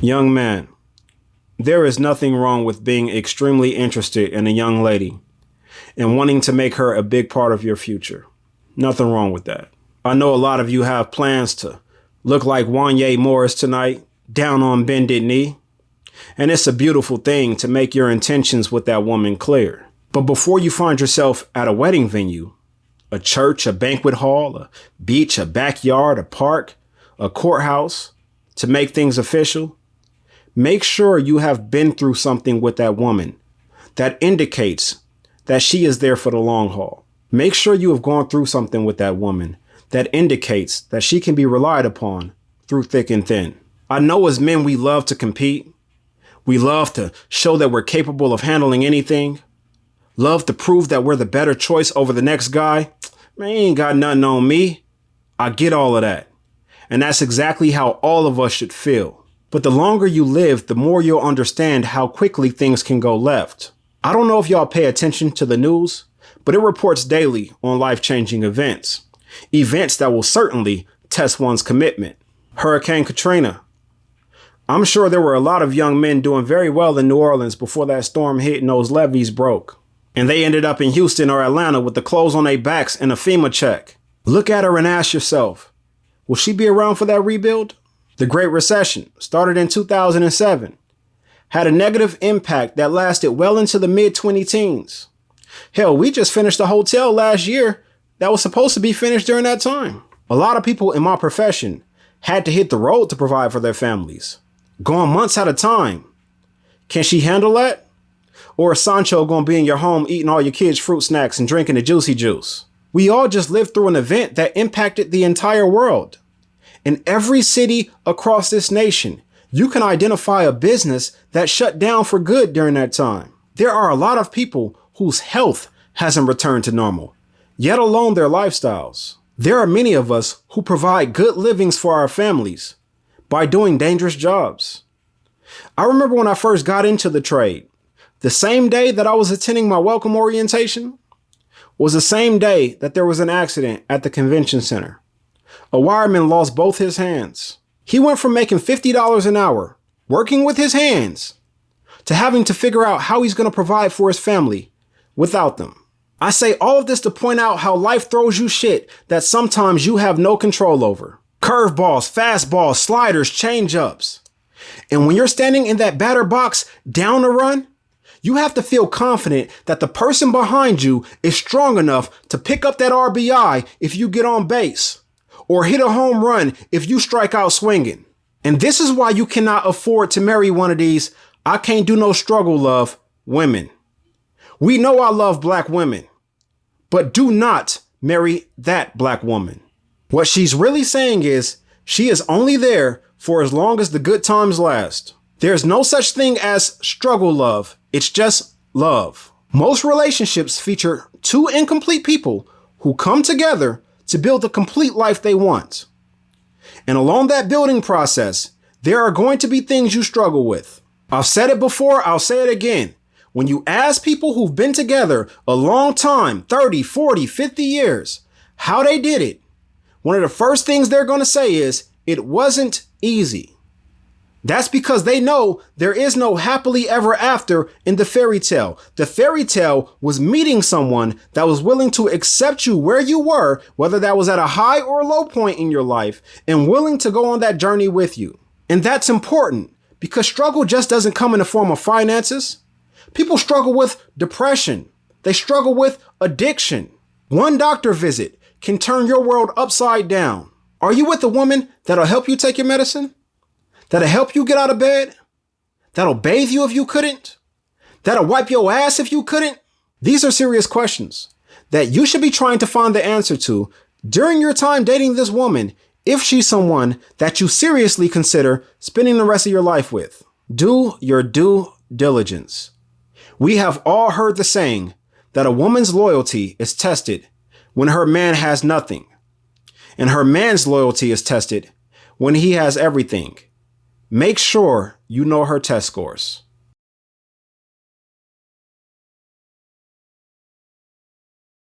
Young man, there is nothing wrong with being extremely interested in a young lady and wanting to make her a big part of your future. Nothing wrong with that. I know a lot of you have plans to look like Wanya Morris tonight, down on bended knee. And it's a beautiful thing to make your intentions with that woman clear. But before you find yourself at a wedding venue, a church, a banquet hall, a beach, a backyard, a park, a courthouse, to make things official, make sure you have been through something with that woman that indicates that she is there for the long haul. Make sure you have gone through something with that woman that indicates that she can be relied upon through thick and thin. I know as men, we love to compete. We love to show that we're capable of handling anything. Love to prove that we're the better choice over the next guy. Man, he ain't got nothing on me. I get all of that. And that's exactly how all of us should feel. But the longer you live, the more you'll understand how quickly things can go left. I don't know if y'all pay attention to the news, but it reports daily on life-changing events. Events that will certainly test one's commitment. Hurricane Katrina. I'm sure there were a lot of young men doing very well in New Orleans before that storm hit and those levees broke. And they ended up in Houston or Atlanta with the clothes on their backs and a FEMA check. Look at her and ask yourself, will she be around for that rebuild? The Great Recession started in 2007, had a negative impact that lasted well into the mid-2010s. Hell, we just finished a hotel last year that was supposed to be finished during that time. A lot of people in my profession had to hit the road to provide for their families, going months at a time. Can she handle that? Or is Sancho gonna be in your home eating all your kids' fruit snacks and drinking the juicy juice? We all just lived through an event that impacted the entire world. In every city across this nation, you can identify a business that shut down for good during that time. There are a lot of people whose health hasn't returned to normal, yet alone their lifestyles. There are many of us who provide good livings for our families by doing dangerous jobs. I remember when I first got into the trade, the same day that I was attending my welcome orientation was the same day that there was an accident at the convention center. A wireman lost both his hands. He went from making $50 an hour, working with his hands, to having to figure out how he's going to provide for his family without them. I say all of this to point out how life throws you shit that sometimes you have no control over. Curveballs, fastballs, sliders, change-ups. And when you're standing in that batter box down a run, you have to feel confident that the person behind you is strong enough to pick up that RBI if you get on base, or hit a home run if you strike out swinging. And this is why you cannot afford to marry one of these I can't do no struggle love women. We know I love black women, but do not marry that black woman. What she's really saying is she is only there for as long as the good times last. There's no such thing as struggle love. It's just love. Most relationships feature two incomplete people who come together to build the complete life they want. And along that building process, there are going to be things you struggle with. I've said it before, I'll say it again. When you ask people who've been together a long time, 30, 40, 50 years, how they did it, one of the first things they're going to say is, it wasn't easy. That's because they know there is no happily ever after in the fairy tale. The fairy tale was meeting someone that was willing to accept you where you were, whether that was at a high or low point in your life, and willing to go on that journey with you. And that's important because struggle just doesn't come in the form of finances. People struggle with depression. They struggle with addiction. One doctor visit can turn your world upside down. Are you with a woman that'll help you take your medicine? That'll help you get out of bed? That'll bathe you if you couldn't? That'll wipe your ass if you couldn't? These are serious questions that you should be trying to find the answer to during your time dating this woman if she's someone that you seriously consider spending the rest of your life with. Do your due diligence. We have all heard the saying that a woman's loyalty is tested when her man has nothing, and her man's loyalty is tested when he has everything. Make sure you know her test scores.